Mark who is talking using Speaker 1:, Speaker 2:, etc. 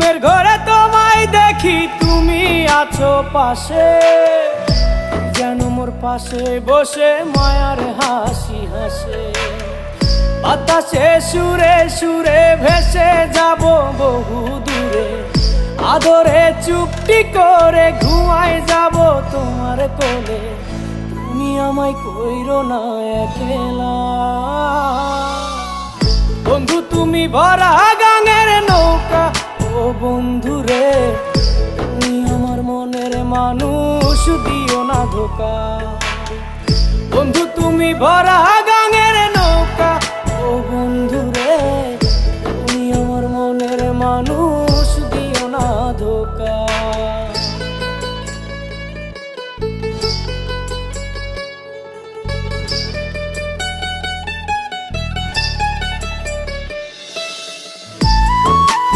Speaker 1: ঘুমের ঘরে তোমায় দেখি, তুমি আছো পাশে, যেন মোর পাশে বসে মায়ার হাসি হাসে। বাতাসে সুরে সুরে ভেসে যাব বহু দূরে, আদরে চুপটি করে ঘুমায় যাব তোমার কোলে। তুমি আমায় কইরো না একলা বন্ধু, তুমি ভরা গাঙের নৌকা। ও বন্ধু রে, তুমি আমার মনের মানুষ, দিও না ধোকা। বন্ধু তুমি ভরা গাঙের নৌকা। ও বন্ধু রে, তুমি আমার মনের মানুষ।